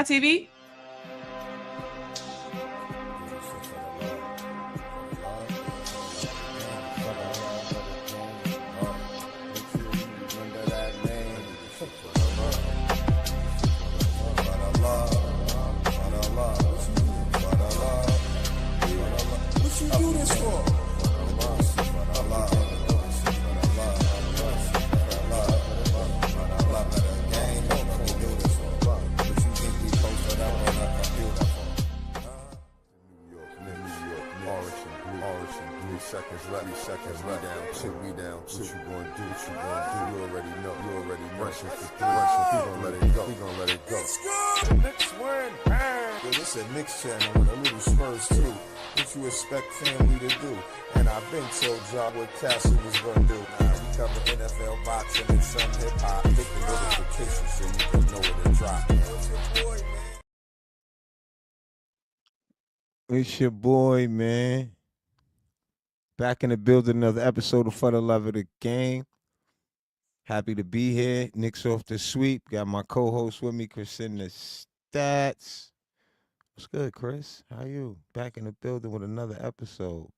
TV. What you do this for? Seconds, we down two. What you gonna do? You already know. Rushing for three. We gon' let it go. It's good. Knicks win. Yo, this a Knicks channel with a little Spurs too. What you expect family to do? And I've been told y'all what Castle was gonna do. We cover NFL boxing and some hip hop. Hit the notification so you can know when it drop. It's your boy, man. Back in the building, another episode of For the Love of the Game. Happy to be here. Knicks off the sweep. Got my co-host with me, Chris in the stats. What's good, Chris? How you? Back in the building with another episode.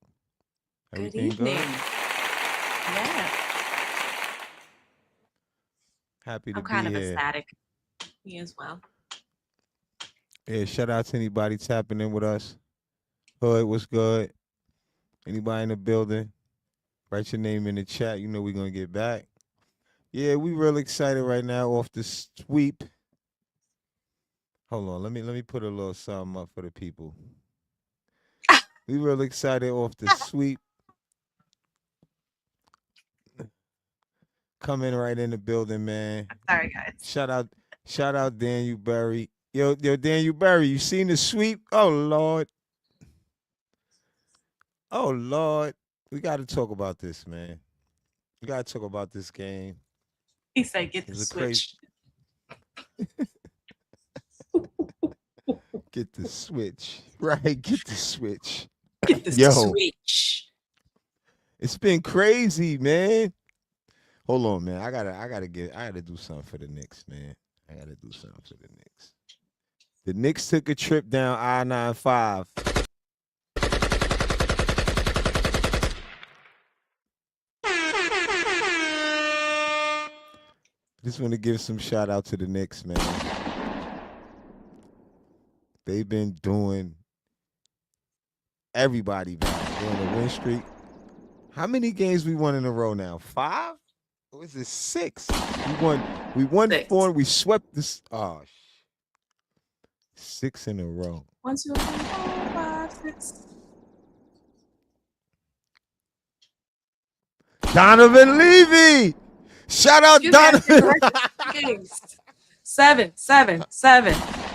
Everything Good evening. good? Yeah. Happy to I'm be kind of here. ecstatic. Me as well. Yeah, shout out to anybody tapping in with us. Hood, what's good? Anybody in the building? Write your name in the chat. You know we're going to get back. Yeah, we real excited right now off the sweep. Hold on, let me put a little something up for the people. We real excited off the sweep. Coming right in the building, man. Sorry, guys. Shout out Daniel Berry. Yo, Daniel Berry, you seen the sweep? Oh Lord. Oh Lord. We gotta talk about this, man. We gotta talk about this game. He said, "Get the switch." Get the switch. Right, get the switch. Get the switch. It's been crazy, man. Hold on, man. I gotta do something for the Knicks, man. I gotta do something for the Knicks. The Knicks took a trip down I-95. Just want to give some shout out to the Knicks, man. They've been doing everybody, man. They're on a win streak. How many games we won in a row now? 5? Or is it 6? We won 6. 4. We swept this. Oh, 6 in a row. 1, 2, 3, 4, 5, 6. Donovan Levy. Shout out Donovan. 7.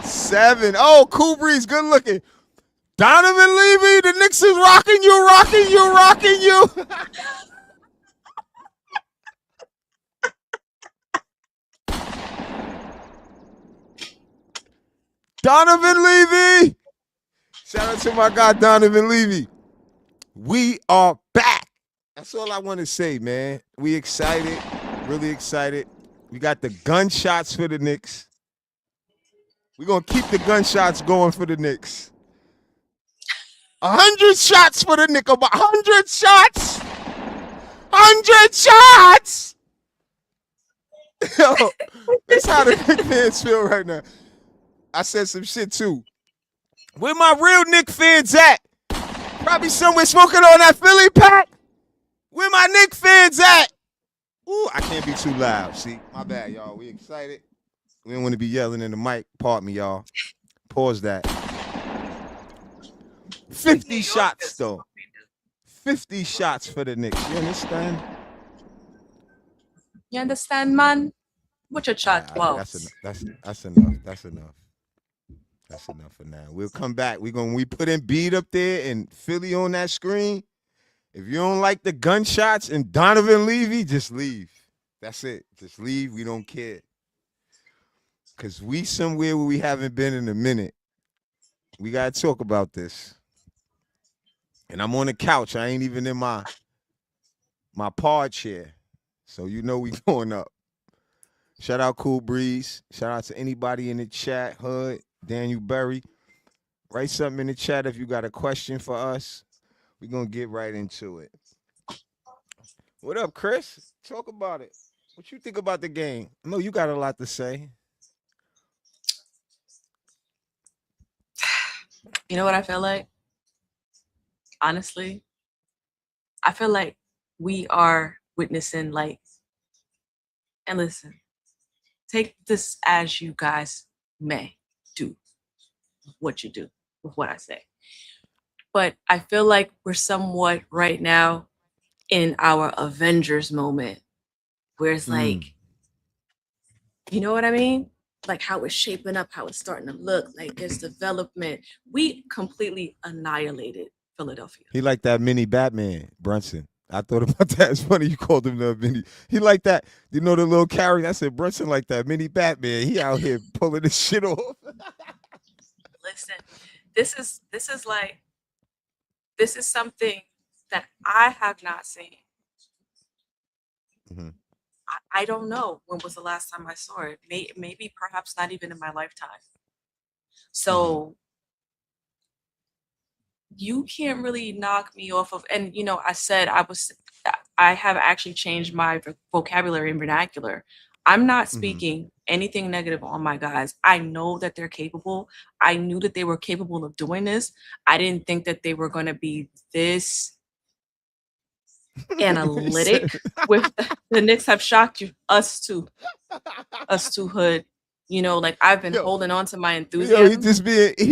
7. Oh, Cool Breeze, good looking. Donovan Levy, the Knicks is rocking you. Donovan Levy. Shout out to my guy, Donovan Levy. We are back. That's all I want to say, man. We excited, really excited. We got the gunshots for the Knicks. We're going to keep the gunshots going for the Knicks. 100 shots for the Knicks. 100 shots. 100 shots. Yo, that's how the Knicks fans feel right now. I said some shit too. Where my real Knicks fans at? Probably somewhere smoking on that Philly pack. Where my Knicks fans at? Ooh, I can't be too loud. See, my bad, y'all. We excited. We don't want to be yelling in the mic. Pardon me, y'all. Pause that. 50 shots, though. 50 shots for the Knicks. You understand? You understand, man? What your shot was? That's enough. That's enough for now. We'll come back. We put in Beat up there and Philly on that screen. If you don't like the gunshots and Donovan Levy, just leave. That's it. Just leave. We don't care. Because we somewhere where we haven't been in a minute. We got to talk about this. And I'm on the couch. I ain't even in my pod chair. So you know we going up. Shout out Cool Breeze. Shout out to anybody in the chat, Hood. Daniel Berry, write something in the chat if you got a question for us. We're gonna get right into it. What up, Chris? Talk about it. What you think about the game? I know you got a lot to say. You know what I feel like? Honestly, I feel like we are witnessing like, and listen, take this as you guys may do what you do with what I say. But I feel like we're somewhat right now in our Avengers moment where it's like, you know what I mean? Like how it's shaping up, how it's starting to look, like there's development. We completely annihilated Philadelphia. He like that mini Batman, Brunson. I thought about that. It's funny you called him the mini. He like that. You know the little character. I said Brunson like that mini Batman. He out here pulling this shit off. Listen, this is something that I have not seen. Mm-hmm. I don't know when was the last time I saw it. Maybe perhaps not even in my lifetime. So you can't really knock me off of, and you know, I have actually changed my vocabulary and vernacular. I'm not speaking anything negative on my guys. I know that they're capable. I knew that they were capable of doing this. I didn't think that they were going to be this analytic with the Knicks have shocked you, us too, hood. You know, like I've been holding on to my enthusiasm. Yo, he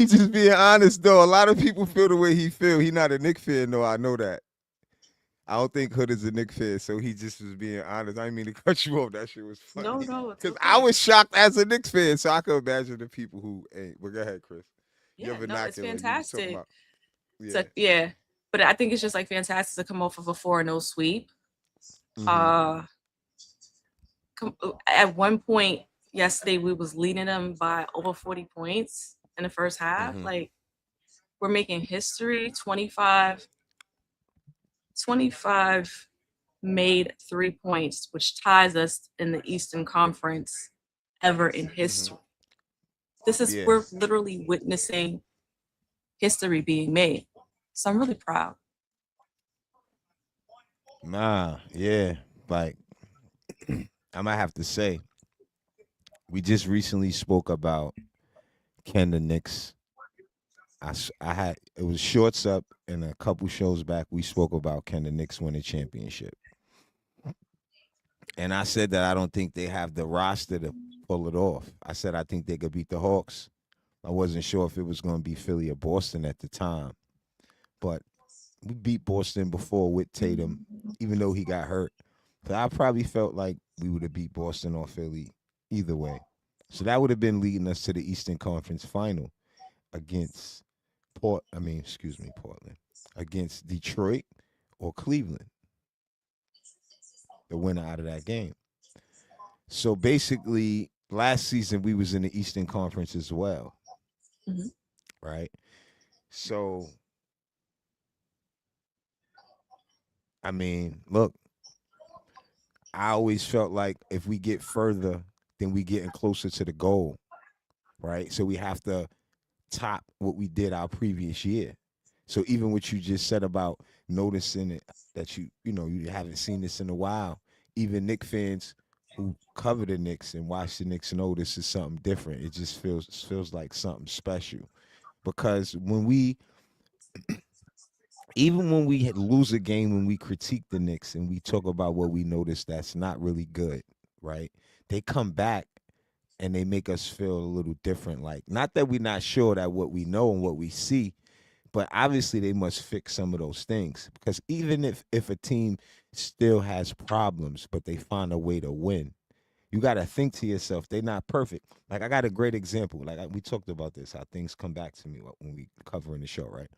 just being honest though. A lot of people feel the way he feel. He not a Knicks fan, though. I know that. I don't think Hood is a Knicks fan, so he just was being honest. I didn't mean to cut you off. That shit was funny. No, because I was shocked as a Knicks fan, so I could imagine the people who ain't. But go ahead, Chris. Yeah, no, it's fantastic. About, yeah. So, yeah, but I think it's just like fantastic to come off of a 4-0 sweep. At one point yesterday, we was leading them by over 40 points in the first half. Like we're making history. 25 made 3 points, which ties us in the Eastern Conference ever in history. This is we're literally witnessing history being made. So I'm really proud. Nah, yeah. Like I might have to say, we just recently spoke about can the Knicks. It was Shorts Up and a couple shows back. We spoke about can the Knicks win a championship, and I said that I don't think they have the roster to pull it off. I said I think they could beat the Hawks. I wasn't sure if it was going to be Philly or Boston at the time, but we beat Boston before with Tatum, even though he got hurt. But I probably felt like we would have beat Boston or Philly either way. So that would have been leading us to the Eastern Conference Final against Portland, against Detroit or Cleveland, the winner out of that game. So basically, last season we was in the Eastern Conference as well, right? So, I mean, look, I always felt like if we get further, then we getting closer to the goal, right? So we have to top what we did our previous year. So even what you just said about noticing it, that you haven't seen this in a while, even Knicks fans who cover the Knicks and watch the Knicks know this is something different. It just feels like something special. Because even when we lose a game, when we critique the Knicks and we talk about what we notice that's not really good, right? They come back and they make us feel a little different. Like, not that we're not sure that what we know and what we see, but obviously they must fix some of those things. Because even if a team still has problems, but they find a way to win, you got to think to yourself, they're not perfect. Like, I got a great example. Like, we talked about this, how things come back to me when we covering the show, right?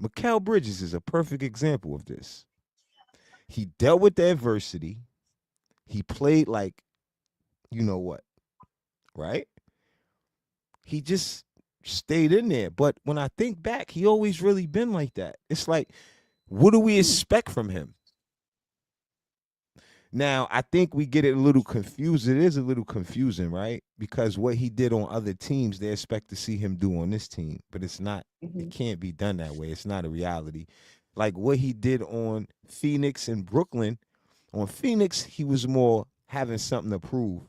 Mikal Bridges is a perfect example of this. He dealt with the adversity. He played like, you know what, right? He just stayed in there. But when I think back, he always really been like that. It's like, what do we expect from him? Now, I think we get it a little confused. It is a little confusing, right? Because what he did on other teams, they expect to see him do on this team, but it's not. It Mhm. can't be done that way. It's not a reality. Like what he did on Phoenix and Brooklyn. On Phoenix, he was more having something to prove,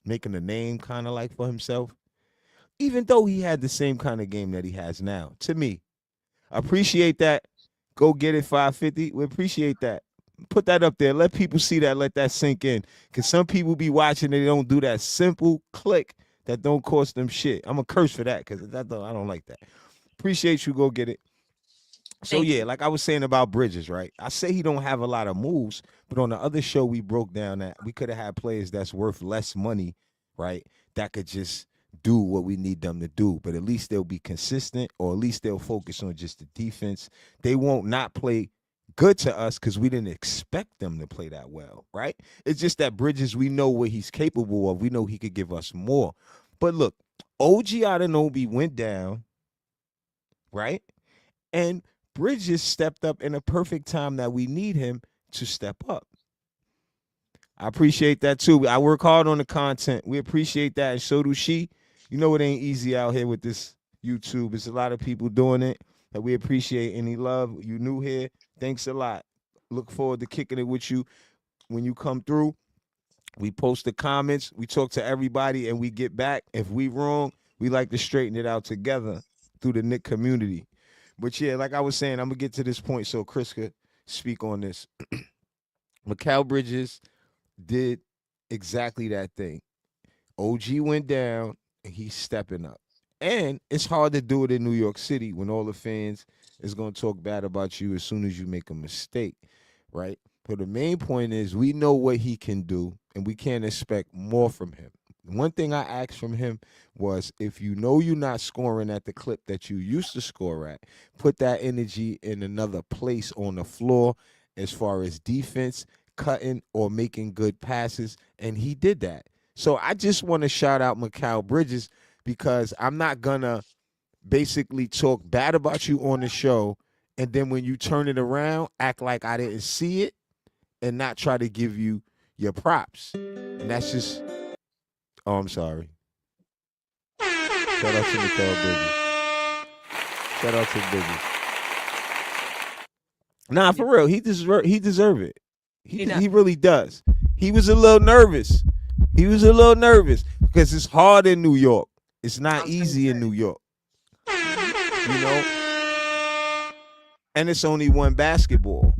making a name kind of like for himself. Even though he had the same kind of game that he has now, to me, appreciate that. Go get it 550. We appreciate that. Put that up there. Let people see that. Let that sink in. Cause some people be watching and they don't do that simple click that don't cost them shit. I'm a curse for that because I don't like that. Appreciate you. Go get it. So Thank yeah, you. like I was saying about Bridges, right? I say he don't have a lot of moves, but on the other show we broke down that we could have had players that's worth less money, right? That could just do what we need them to do, but at least they'll be consistent, or at least they'll focus on just the defense. They won't not play good to us because we didn't expect them to play that well, right? It's just that Bridges, we know what he's capable of. We know he could give us more. But look, OG Anunoby went down, right? And Bridges stepped up in a perfect time that we need him to step up. I appreciate that too. I work hard on the content. We appreciate that, and so do she. You know it ain't easy out here with this YouTube. It's a lot of people doing it, and we appreciate any love. You new here, thanks a lot. Look forward to kicking it with you when you come through. We post the comments, we talk to everybody, and we get back. If we wrong, we like to straighten it out together through the Nick community. But yeah, like I was saying, I'm gonna get to this point so Chris could speak on this. Mikal Bridges did exactly that thing. OG went down and he's stepping up. And it's hard to do it in New York City when all the fans is gonna talk bad about you as soon as you make a mistake, right? But the main point is we know what he can do and we can't expect more from him. One thing I asked from him was if you know you're not scoring at the clip that you used to score at, put that energy in another place on the floor as far as defense, cutting, or making good passes. And he did that. So I just want to shout out Mikal Bridges because I'm not gonna basically talk bad about you on the show and then when you turn it around, act like I didn't see it and not try to give you your props. And that's just I'm sorry. Shout out to Mikal Bridges. Shout out to Bridges. Nah, Yeah, for real, he deserve it. he He does. really does. He was a little nervous. He was a little nervous because it's hard in New York. It's I not was gonna easy in New say. York, Mhm. you know. And it's only one basketball,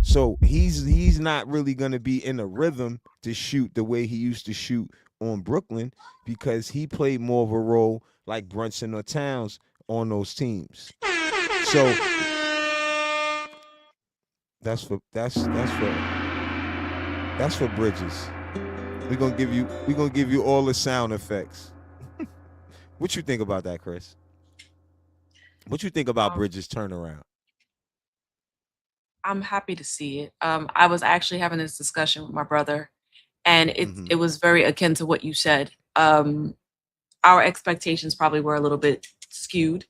so he's not really gonna be in a rhythm to shoot the way he used to shoot on Brooklyn because he played more of a role like Brunson or Towns on those teams. So that's for Bridges. We're gonna give you all the sound effects. What you think about that, Chris? What you think about Um, Bridges turnaround? I'm happy to see it. I was actually having this discussion with my brother, and it Mm-hmm. was very akin to what you said. Our expectations probably were a little bit skewed.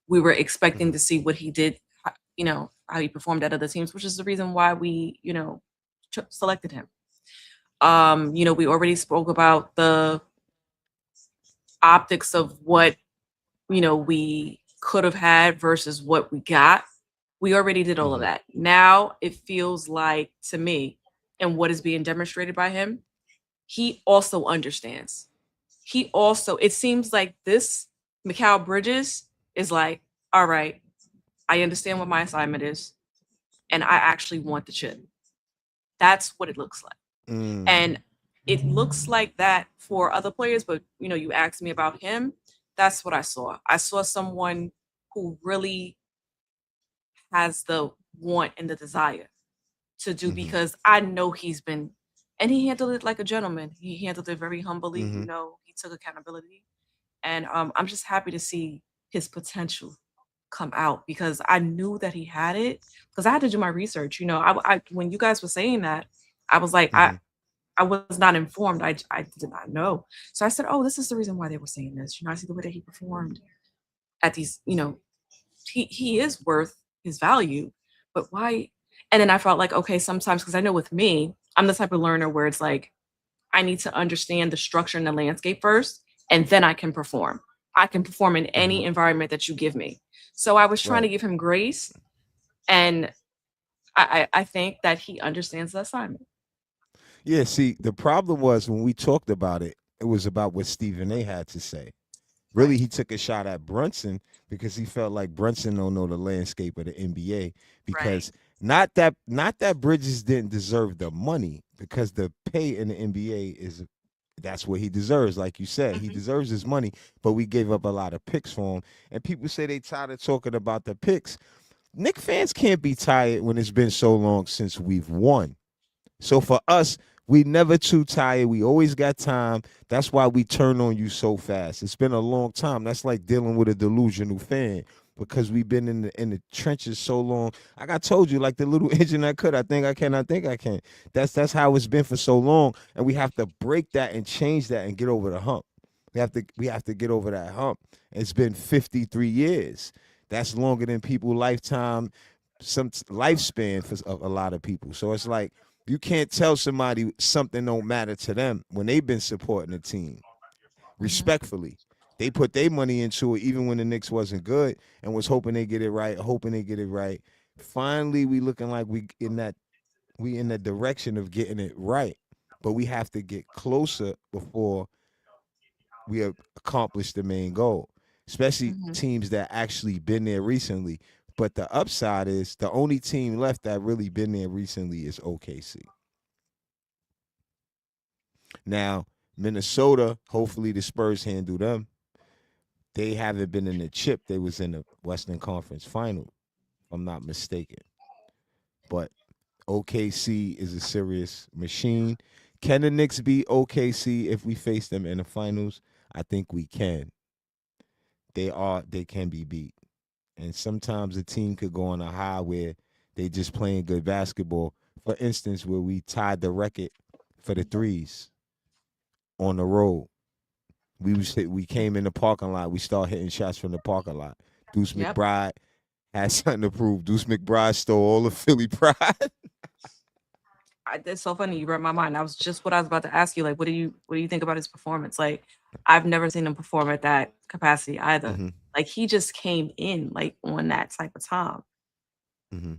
We were expecting Mm-hmm. to see what he did, how he performed at other teams, which is the reason why we, selected him. We already spoke about the optics of what, we could have had versus what we got. We already did all of Mm-hmm. that. Now it feels like to me, and what is being demonstrated by him, he also understands. He also, it seems like this Mikal Bridges is like, all right, I understand what my assignment is, and I actually want the chip. That's what it looks like. Mm. And it looks like that for other players, but you asked me about him. That's what I saw. I saw someone who really has the want and the desire to do Mm-hmm. because I know he's been and he handled it like a gentleman. He handled it very humbly, Mm-hmm. he took accountability. And I'm just happy to see his potential come out because I knew that he had it because I had to do my research. When you guys were saying that, I was like, Mm-hmm. I was not informed. I did not know. So I said, oh, this is the reason why they were saying this. I see the way that he performed at these, he is worth his value, but why? And then I felt like, okay, sometimes, because I know with me, I'm the type of learner where it's like, I need to understand the structure and the landscape first, and then I can perform. I can perform in Hmm. any environment that you give me. So I was trying to Right. give him grace, and I think that he understands the assignment. Yeah. See, the problem was when we talked about it, it was about what Stephen A. had to say. Really, Right. he took a shot at Brunson because he felt like Brunson don't know the landscape of the NBA. Right. Because not that Bridges didn't deserve the money, because the pay in the NBA is, that's what he deserves. Like you said, he Hmm. deserves his money, but we gave up a lot of picks for him. And people say they tired of talking about the picks. Knick fans can't be tired when it's been so long since we've won. So for us, we never too tired. We always got time. That's why we turn on you so fast. It's been a long time. That's like dealing with a delusional fan, because we've been in the trenches so long. Like I told you, like the little engine I could. I think I can. I think I can. That's how it's been for so long, and we have to break that and change that and get over the hump. We have to get over that hump. It's been 53 years. That's longer than people lifetime, some lifespan for a lot of people. So it's like you can't tell somebody something don't matter to them when they've been supporting the team Hmm. respectfully. They put their money into it even when the Knicks wasn't good and was hoping they get it right, hoping they get it right. Finally, we looking like we in the direction of getting it right, but we have to get closer before we have accomplished the main goal. Especially Hmm. teams that actually been there recently. But the upside is the only team left that really been there recently is OKC. Now, Minnesota, hopefully the Spurs handle them. They haven't been in the chip. They was in the Western Conference Final, if I'm not mistaken. But OKC is a serious machine. Can the Knicks beat OKC if we face them in the finals? I think we can. They can be beat. And sometimes a team could go on a high where they just playing good basketball. For instance, where we tied the record for the threes on the road. We came in the parking lot. We start hitting shots from the parking lot. Deuce Yep. McBride had something to prove. Deuce McBride stole all the Philly pride. It's so funny you read my mind. That was just what I was about to ask you. Like, what do you think about his performance? Like, I've never seen him perform at that capacity either. Hmm. Like, he just came in like on that type of time Hmm.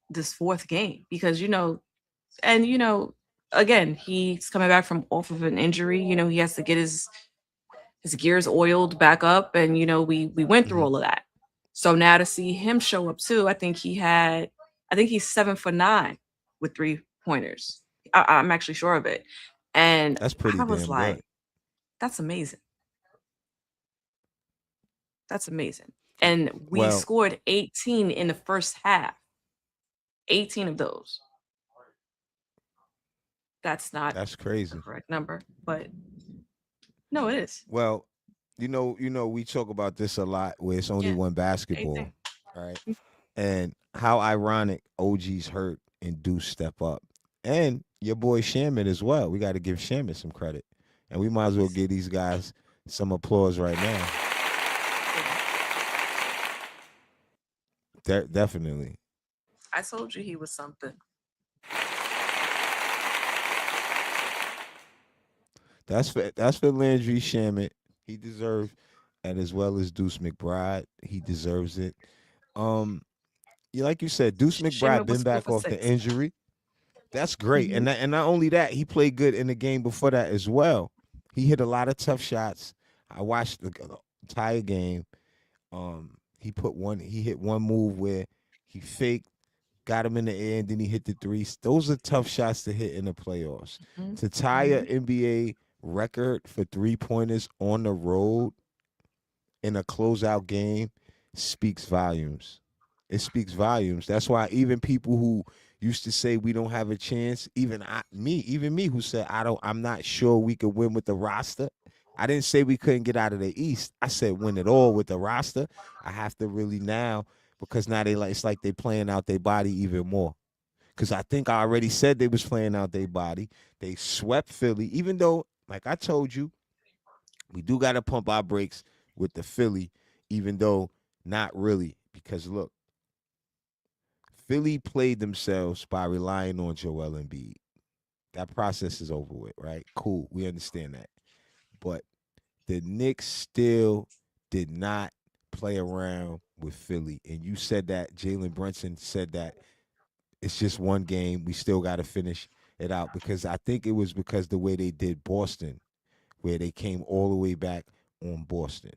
this fourth game because and again, he's coming back from off of an injury. He has to get his gears oiled back up, and we went through Hmm. all of that. So now to see him show up too, I think he's 7 for 9 with 3 pointers. I'm actually sure of it, and That's pretty I was damn good. like, that's amazing. That's amazing. And we Well, scored 18 in the first half. 18 of those. That's not that's the crazy. correct number, but no, it is. Well, we talk about this a lot where it's only Yeah, one 18. basketball, right? And how ironic OG's hurt and do step up. And your boy Shamit as well. We got to give Shamit some credit. And we might as well give these guys some applause right now. Definitely. I told you he was something. That's for Landry Shamit. He deserves, and as well as Deuce McBride, he deserves it. Um, like you said, Deuce McBride Shimmer been was four back for off the six. injury. That's great, Mm-hmm. and not only that, he played good in the game before that as well. He hit a lot of tough shots. I watched the entire game. He hit one move where he faked, got him in the air, and then he hit the three. Those are tough shots to hit in the playoffs. To tie a Mm-hmm. NBA record for 3 pointers on the road in a closeout game speaks volumes. It speaks volumes. That's why even people who used to say we don't have a chance, even me who said I'm not sure we could win with the roster. I didn't say we couldn't get out of the East. I said win it all with the roster. I have to really now, because now it's like they playing out their body even more. Because I think I already said they was playing out their body. They swept Philly, even though, like I told you, we do got to pump our brakes with the Philly, even though not really. Because look, Philly played themselves by relying on Joel Embiid. That process is over with, right? Cool. We understand that. But the Knicks still did not play around with Philly. And you said that, Jalen Brunson said that it's just one game. We still got to finish it out because I think it was because the way they did Boston, where they came all the way back on Boston.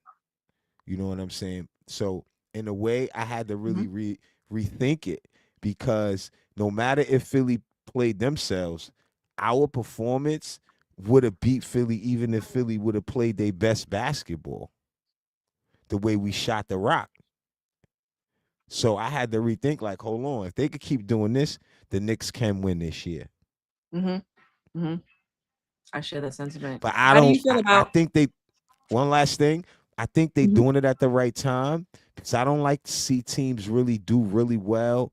You know what I'm saying? So in a way, I had to Hmm. really rethink it because no matter if Philly played themselves, our performance would have beat Philly even if Philly would have played their best basketball the way we shot the rock. So I had to rethink like, hold on, if they could keep doing this, the Knicks can win this year. Hmm. Hmm. I share that sentiment. But I How do don't you feel I about? think they one last thing, I think they Mhm. doing it at the right time because I don't like to see teams really do really well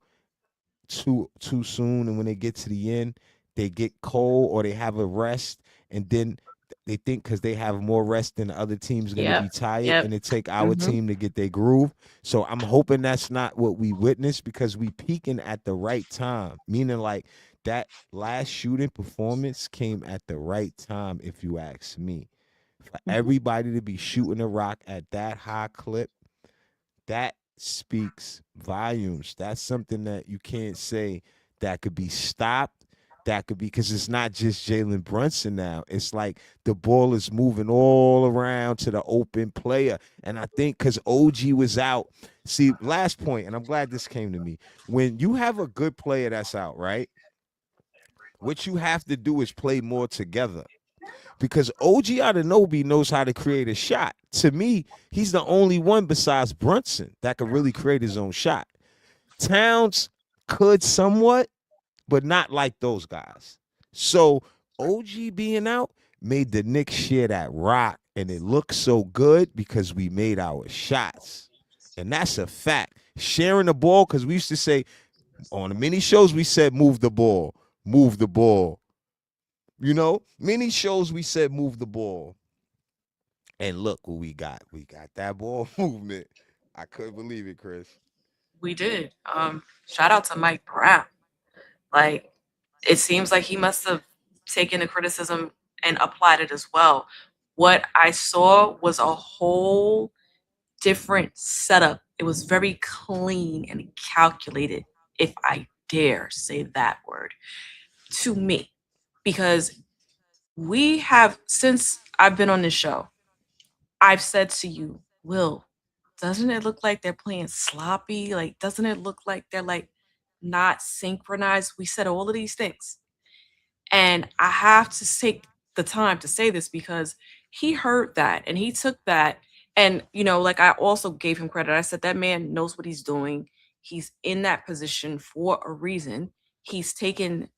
too soon, and when they get to the end they get cold or they have a rest, and then they think because they have more rest than the other team's going to Yep. be tired, Yep. and it take our Hmm. team to get their groove. So I'm hoping that's not what we witnessed because we peaking at the right time, meaning like that last shooting performance came at the right time if you ask me. For Hmm. everybody to be shooting a rock at that high clip, that speaks volumes. That's something that you can't say that could be stopped. That could be because it's not just Jalen Brunson now. It's like the ball is moving all around to the open player. And I think because OG was out, see, last point, and I'm glad this came to me. When you have a good player that's out, right? What you have to do is play more together because OG Anunoby knows how to create a shot. To me, he's the only one besides Brunson that could really create his own shot. Towns could somewhat, but not like those guys. So OG being out made the Knicks share that rock, and it looked so good because we made our shots. And that's a fact. Sharing the ball, because we used to say on the many shows, we said move the ball. You know, many shows we said move the ball. And look what we got. We got that ball movement. I couldn't believe it, Chris. We did. Shout out to Mike Brown. Like, it seems like he must have taken the criticism and applied it as well. What I saw was a whole different setup. It was very clean and calculated, if I dare say that word, to me. Because we have, since I've been on this show, I've said to you, Will, doesn't it look like they're playing sloppy? Like, doesn't it look like they're like not synchronized? We said all of these things. And I have to take the time to say this because he heard that and he took that. And, like I also gave him credit. I said, that man knows what he's doing. He's in that position for a reason. He's taken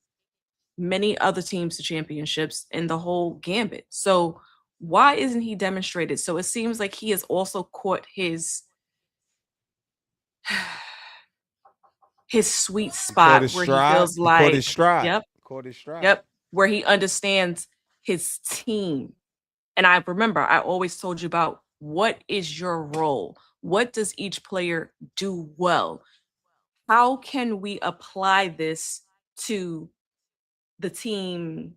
many other teams to championships in the whole gambit. So why isn't he demonstrated? So it seems like he has also caught his sweet He caught his spot where he stride. feels He caught his like, stride. yep, He caught his stride. yep, where he understands his team. And I remember I always told you about what is your role? What does each player do well? How can we apply this to the team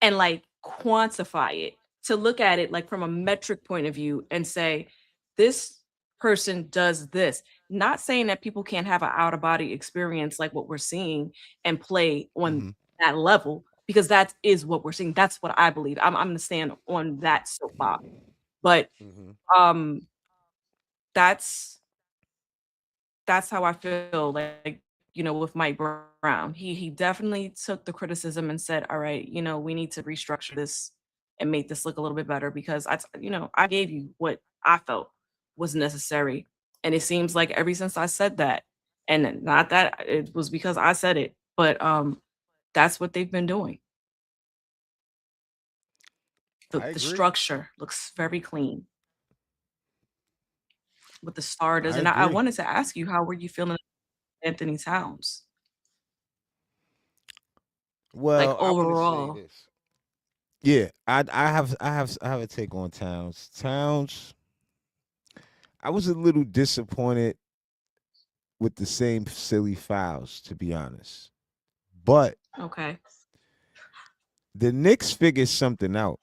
and like quantify it, to look at it like from a metric point of view and say this person does this, not saying that people can't have an out of body experience like what we're seeing and play on Mm-hmm. that level, because that is what we're seeing. That's what I believe. I'm gonna stand on that soapbox. But Mm-hmm. um that's that's how I feel, like, with Mike Brown. He definitely took the criticism and said, "All right, we need to restructure this and make this look a little bit better because I gave you what I felt was necessary." And it seems like ever since I said that, and not that it was because I said it, but that's what they've been doing. I The agree. structure looks very clean with the starters. I And I agree. wanted to ask you, how were you feeling Anthony Towns? Like Well, I want to say overall. this. Yeah, I have a take on Towns. Towns, I was a little disappointed with the same silly fouls, to be honest. But Okay. the Knicks figured something out,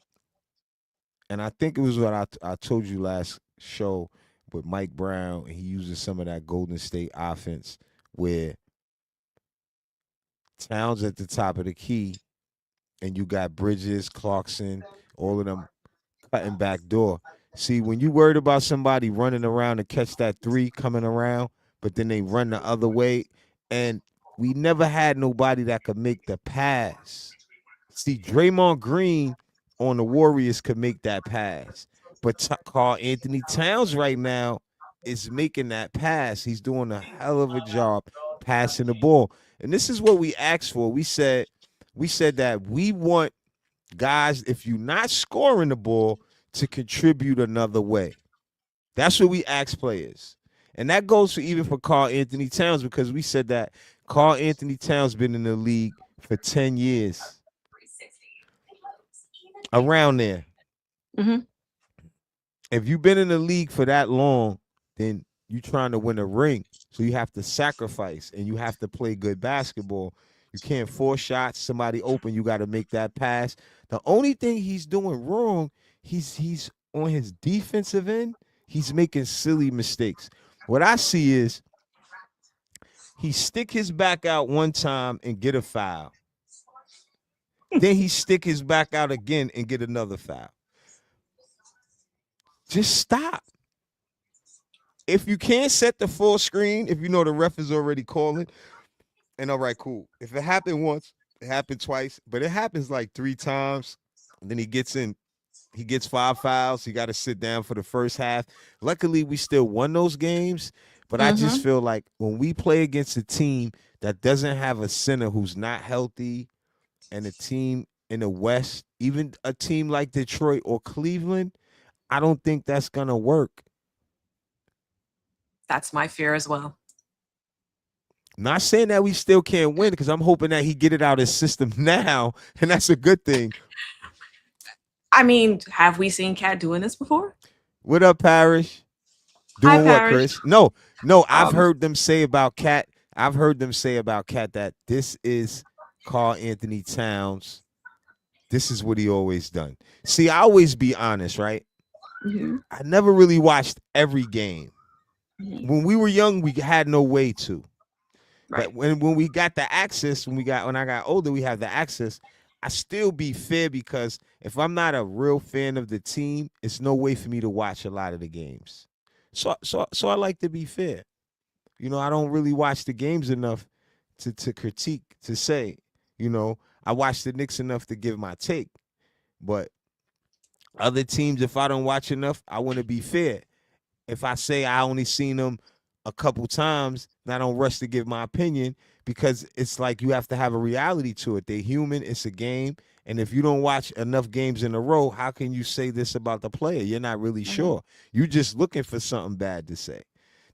and I think it was what I told you last show with Mike Brown, and he uses some of that Golden State offense where Towns at the top of the key, and you got Bridges, Clarkson, all of them cutting back door. See, when you worried about somebody running around to catch that three coming around, but then they run the other way, and we never had nobody that could make the pass. See, Draymond Green on the Warriors could make that pass, but Carl Anthony Towns right now is making that pass. He's doing a hell of a job passing the ball, and this is what we asked for. We said that we want guys, if you're not scoring the ball, to contribute another way. That's what we ask players. And that goes for even for Carl Anthony Towns, because we said that Carl Anthony Towns been in the league for 10 years. Around there. Mm-hmm. If you've been in the league for that long, then you're trying to win a ring. So you have to sacrifice and you have to play good basketball. You can't force shots. Somebody open, you got to make that pass. The only thing he's doing wrong, he's on his defensive end, he's making silly mistakes. What I see is he stick his back out one time and get a foul. Then he stick his back out again and get another foul. Just stop. If you can't set the full screen, if you know the ref is already calling, and all right, cool. If it happened once, it happened twice, but it happens like 3 times, and then he gets 5 fouls. He got to sit down for the first half. Luckily, we still won those games, but I just feel like when we play against a team that doesn't have a center who's not healthy, and a team in the West, even a team like Detroit or Cleveland, I don't think that's going to work. That's my fear as well. Not saying that we still can't win, because I'm hoping that he get it out of his system now, and that's a good thing. I mean, have we seen Cat doing this before? What up, Parrish? Hi, Doing what, Parrish. Chris? No, I've heard them say about Cat. I've heard them say about Cat that this is Carl Anthony Towns. This is what he always done. See, I always be honest, right? Mm-hmm. I never really watched every game. Mm-hmm. When we were young, we had no way to. Right. But when we got the access, when I got older, we have the access. I still be fair, because if I'm not a real fan of the team, it's no way for me to watch a lot of the games. So I like to be fair. You know, I don't really watch the games enough to critique, to say, you know, I watch the Knicks enough to give my take. But other teams, if I don't watch enough, I want to be fair. If I say I only seen them a couple times, and I don't rush to give my opinion, because it's like you have to have a reality to it. They're human. It's a game. And if you don't watch enough games in a row, how can you say this about the player? You're not really sure. You're just looking for something bad to say.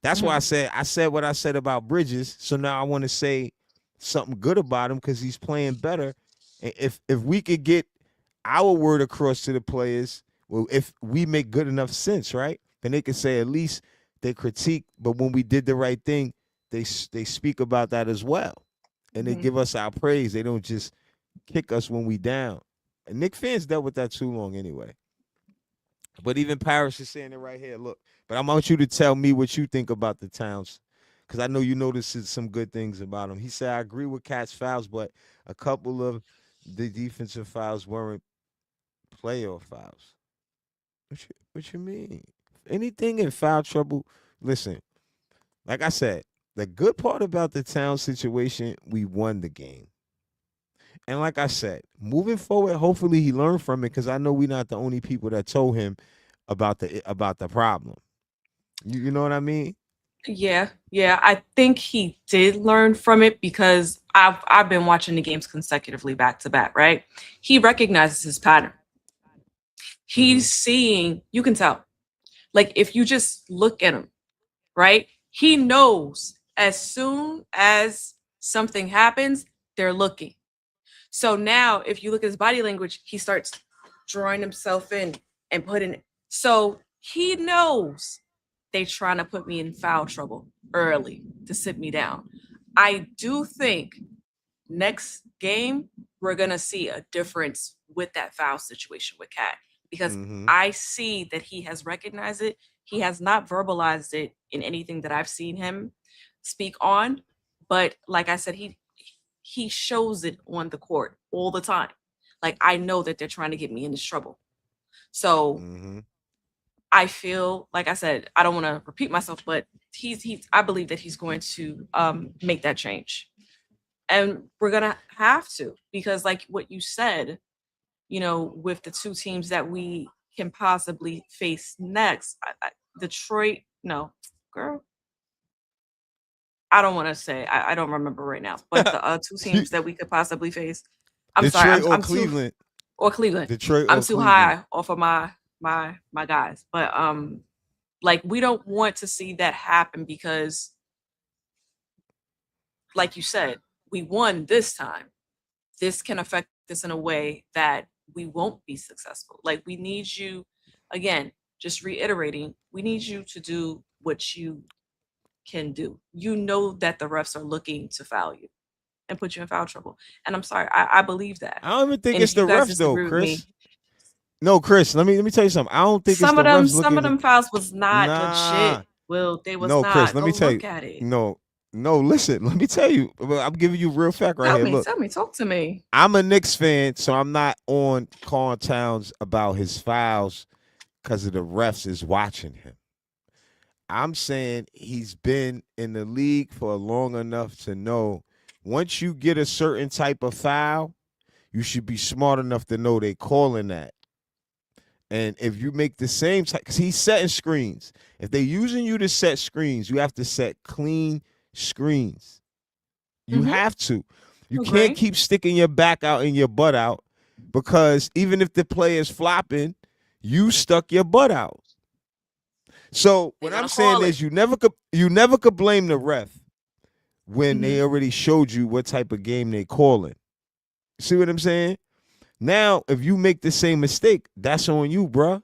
That's why I said what I said about Bridges. So now I want to say something good about him, because he's playing better. And if we could get our word across to the players, well, if we make good enough sense, right? Then they can say at least they critique, but when we did the right thing, they speak about that as well. And they give us our praise. They don't just kick us when we down. And Knicks fans dealt with that too long anyway. But even Parrish is saying it right here. Look, but I want you to tell me what you think about the Towns, because I know you noticed some good things about him. He said, I agree with Cat's fouls, but a couple of the defensive fouls weren't playoff fouls. What you mean? Anything in foul trouble, listen, like I said, the good part about the Town situation, we won the game. And like I said, moving forward, hopefully he learned from it, because I know we're not the only people that told him about the problem. You know what I mean? Yeah. I think he did learn from it, because I've been watching the games consecutively back to back, right? He recognizes his pattern. He's seeing, you can tell. Like, if you just look at him, right? He knows as soon as something happens, they're looking. So now, if you look at his body language, he starts drawing himself in and putting it. So he knows they trying to put me in foul trouble early to sit me down. I do think next game we're gonna see a difference with that foul situation with Cat because Mm-hmm. I see that he has recognized it. He has not verbalized it in anything that I've seen him speak on, but like I said, he shows it on the court all the time. Like I know that they're trying to get me in this trouble. So Mm-hmm. I feel like I said, I don't want to repeat myself, but he's I believe that he's going to make that change. And we're gonna have to, because like what you said, with the two teams that we can possibly face next, Detroit, no, girl, I don't want to say, I don't remember right now, but the two teams that we could possibly face. I'm sorry, Detroit or I'm too, Cleveland. or Cleveland. Detroit I'm or too Cleveland. high off of my guys, but like we don't want to see that happen because, like you said, we won this time. This can affect us in a way that we won't be successful. Like we need you, again, just reiterating, we need you to do what you can do. You know that the refs are looking to foul you and put you in foul trouble. And I'm sorry, I believe that. I don't even think And it's if the you guys refs though, disagree with Chris. me, No, Chris. Let me tell you something. I don't think it's some the of them, refs some of looking. them fouls was not Nah. legit. Will they was No, Chris. not. Let Go me tell you. look at it. No, no. Listen. Let me tell you. I'm giving you real fact right here. Look, Tell me, talk to me. I'm a Knicks fan, so I'm not on Carl Towns about his fouls because of the refs is watching him. I'm saying he's been in the league for long enough to know once you get a certain type of foul, you should be smart enough to know they calling that. And if you make the same type, because he's setting screens. If they're using you to set screens, you have to set clean screens. You Mm-hmm. have to. You can't Agree. keep sticking your back out and your butt out because even if the play is flopping, you stuck your butt out. So They're what I'm gonna saying call it. is you never could blame the ref when Mm-hmm. they already showed you what type of game they calling. See what I'm saying? Now, if you make the same mistake, that's on you, bruh.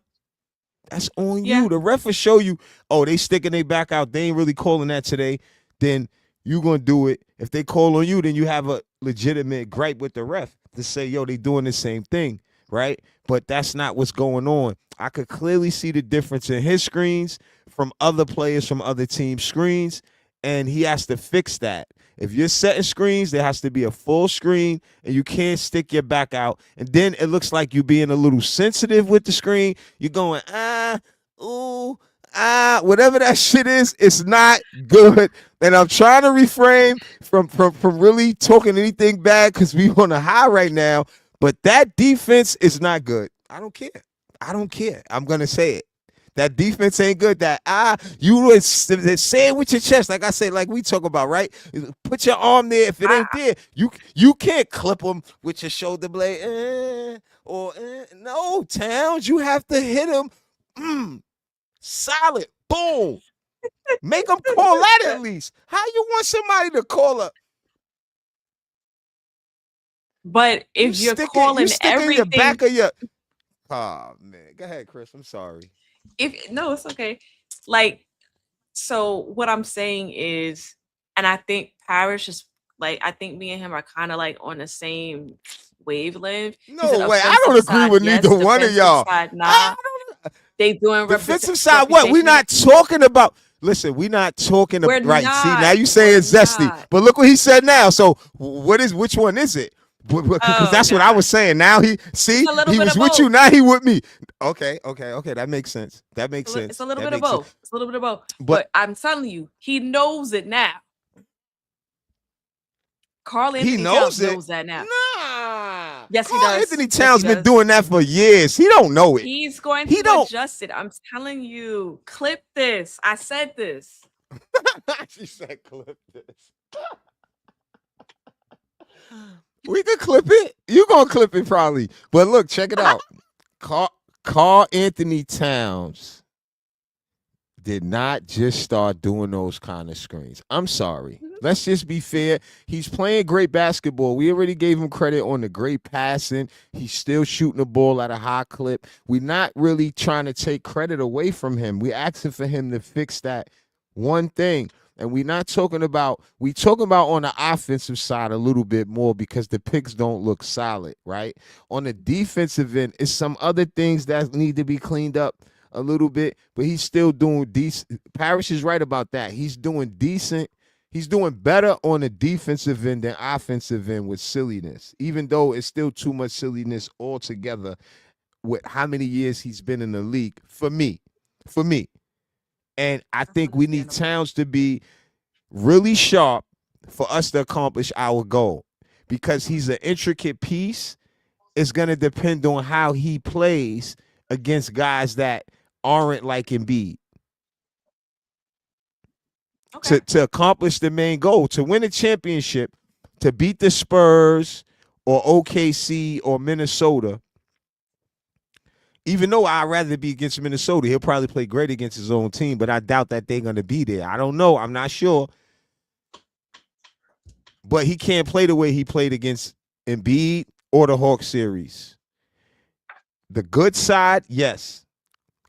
That's on Yeah. you. The ref will show you, oh, they sticking their back out. They ain't really calling that today. Then you gonna do it. If they call on you, then you have a legitimate gripe with the ref to say, yo, they doing the same thing, right? But that's not what's going on. I could clearly see the difference in his screens from other players from other teams' screens, and he has to fix that. If you're setting screens, there has to be a full screen, and you can't stick your back out. And then it looks like you're being a little sensitive with the screen. You're going, ooh, whatever that shit is, it's not good. And I'm trying to refrain from really talking anything bad because we on a high right now. But that defense is not good. I don't care. I don't care. I'm gonna say it. That defense ain't good. That you would say it with your chest, like I say, like we talk about, right? Put your arm there. If it ain't there, you can't clip them with your shoulder blade. No, Towns, you have to hit him. Solid, boom. Make them call that at least. How you want somebody to call up? But if you're calling sticking your back everything, of your. Oh man, go ahead, Chris. I'm sorry. if no, it's okay. Like, so what I'm saying is, and I think Parrish is like, I think me and him are kind of like on the same wavelength. He said No way. I don't offensive agree side, with yes, neither one of defensive y'all. side, I nah. They doing Defensive side, what? We not talking about. Listen, we not talking We're about. Right. See, now not. you saying We're zesty. not. But look what he said now. So which one is it? Because Oh that's what I God. was saying. Now he It's a little he bit was of with you. both. Now he with me. Okay. That makes sense. That makes It's sense. a little That bit of makes sense. both. It's a little bit of both. But But I'm telling you, he knows it now. Carl he Anthony Towns knows it. knows that now. Nah. Yes, he Carl does. Anthony Yes, he Towns been does. doing that for years. He don't know it. He's going He to don't. adjust it. I'm telling you. Clip this. I said this. She said clip this. We could clip it. You gonna clip it probably. But look, check it out. Carl Anthony Towns did not just start doing those kind of screens. I'm sorry. Mhm. Let's just be fair. He's playing great basketball. We already gave him credit on the great passing. He's still shooting the ball at a high clip. We're not really trying to take credit away from him. We're asking for him to fix that one thing. And we're not talking about, we talking about on the offensive side a little bit more because the picks don't look solid, right? On the defensive end, it's some other things that need to be cleaned up a little bit, but he's still doing decent. Parrish is right about that. He's doing decent. He's doing better on the defensive end than offensive end with silliness, even though it's still too much silliness altogether with how many years he's been in the league for me. For me. And I That's think we need understandable. Towns to be really sharp for us to accomplish our goal because he's an intricate piece. It's going to depend on how he plays against guys that aren't like Embiid Okay. to accomplish the main goal, to win a championship, to beat the Spurs or OKC or Minnesota. Even though I'd rather be against Minnesota, he'll probably play great against his own team, but I doubt that they're going to be there. I don't know. I'm not sure. But he can't play the way he played against Embiid or the Hawks series. The good side, yes.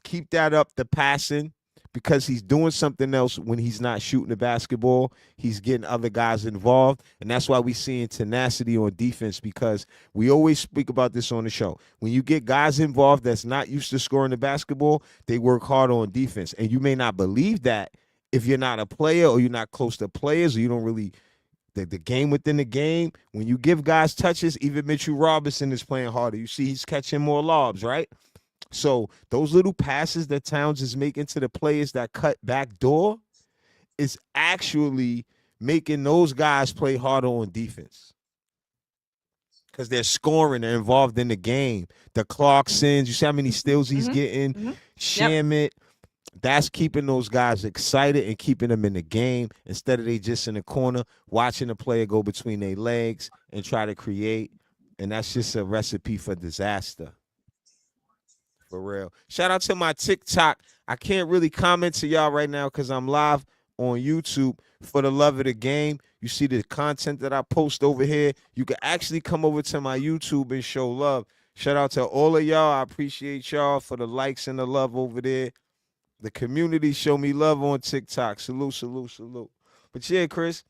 Keep that up, the passing, because he's doing something else when he's not shooting the basketball. He's getting other guys involved, and that's why we seeing tenacity on defense because we always speak about this on the show. When you get guys involved that's not used to scoring the basketball, they work hard on defense, and you may not believe that if you're not a player or you're not close to players or you don't really the game within the game. When you give guys touches, even Mitchell Robinson is playing harder. You see he's catching more lobs, right? So those little passes that Towns is making to the players that cut back door is actually making those guys play harder on defense because they're scoring, they're involved in the game. The Clarksons, you see how many steals he's getting, Yep. Shamit. That's keeping those guys excited and keeping them in the game instead of they just in the corner watching the player go between their legs and try to create. And that's just a recipe for disaster. For real. Shout out to my TikTok. I can't really comment to y'all right now because I'm live on YouTube. For the love of the game, you see the content that I post over here. You can actually come over to my YouTube and show love. Shout out to all of y'all. I appreciate y'all for the likes and the love over there. The community show me love on TikTok. Salute, salute, salute. But yeah, Chris,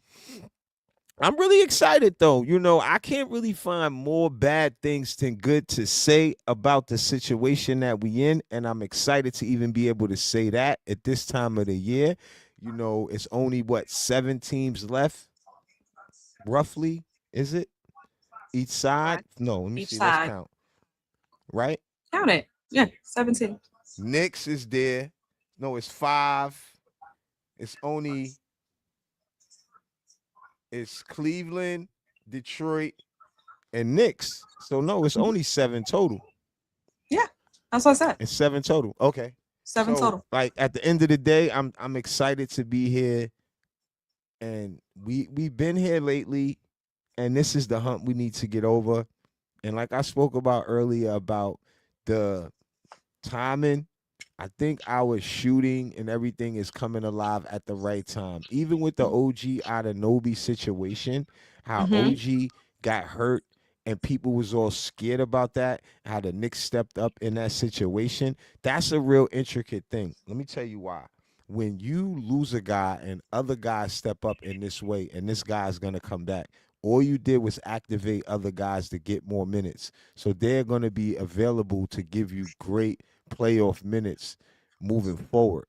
I'm really excited though. You know, I can't really find more bad things than good to say about the situation that we in, and I'm excited to even be able to say that at this time of the year. You know, it's only what 7 teams left, roughly, is it? Each side? Correct. No, let me Each see. Let's side. count. Right? Count it. Yeah, 17. Knicks is there. No, it's 5. It's only it's Cleveland, Detroit, and Knicks. So no, it's only 7 total. Yeah, that's what I said. It's 7 total. Okay. 7 So total. like at the end of the day, I'm excited to be here, and we've been here lately, and this is the hump we need to get over. And like I spoke about earlier about the timing, I think our shooting and everything is coming alive at the right time. Even with the OG Anunoby situation, how Mm-hmm. OG got hurt and people was all scared about that, how the Knicks stepped up in that situation. That's a real intricate thing. Let me tell you why. When you lose a guy and other guys step up in this way and this guy's going to come back, all you did was activate other guys to get more minutes. So they're going to be available to give you great playoff minutes moving forward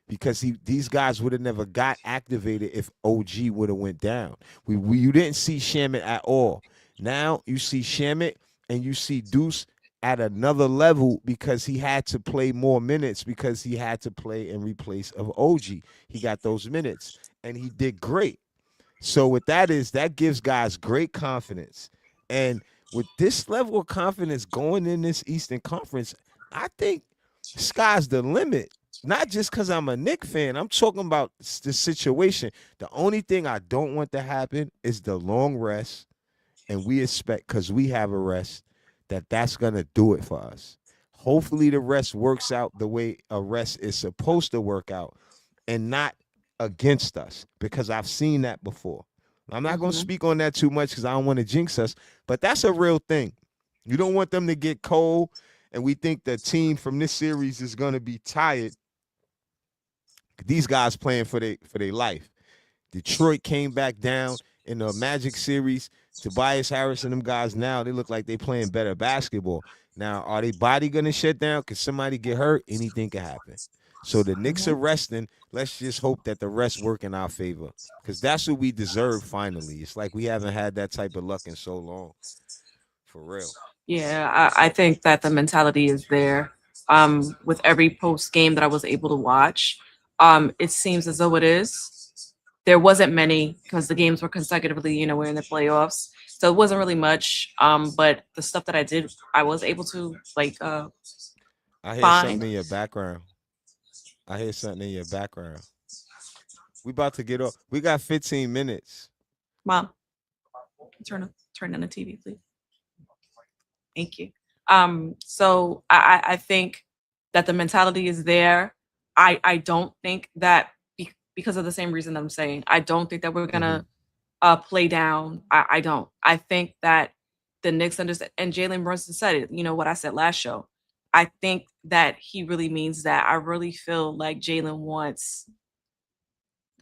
because these guys would have never got activated if OG would have went down. You didn't see Shamit at all. Now you see Shamit and you see Deuce at another level because he had to play more minutes because he had to play in replace of OG. He got those minutes and he did great. So what that is, that gives guys great confidence. And with this level of confidence going in this Eastern Conference, I think sky's the limit. Not just because I'm a Knicks fan. I'm talking about the situation. The only thing I don't want to happen is the long rest. And we expect, because we have a rest, that's going to do it for us. Hopefully the rest works out the way a rest is supposed to work out and not against us, because I've seen that before. I'm not going to Mm-hmm. speak on that too much because I don't want to jinx us, but that's a real thing. You don't want them to get cold, and we think the team from this series is going to be tired. These guys playing for their life. Detroit came back down in the Magic series. Tobias Harris and them guys now, they look like they playing better basketball. Now, are they body gonna shut down? Could somebody get hurt? Anything can happen. So the Knicks Mm-hmm. are resting. Let's just hope that the rest work in our favor, because that's what we deserve finally. It's like we haven't had that type of luck in so long. For real. Yeah, I think that the mentality is there. With every post game that I was able to watch, it seems as though it is. There wasn't many because the games were consecutively, we're in the playoffs. So it wasn't really much. But the stuff that I was able to I hear find. something in your background. I hear something in your background. We about to get off. We got 15 minutes. Mom, turn on the TV, please. Thank you. So I think that the mentality is there. I don't think that because of the same reason that I'm saying, I don't think that we're gonna play down. I don't. I think that the Knicks understand, and Jalen Brunson said it. You know what I said last show. I think that he really means that. I really feel like Jalen wants,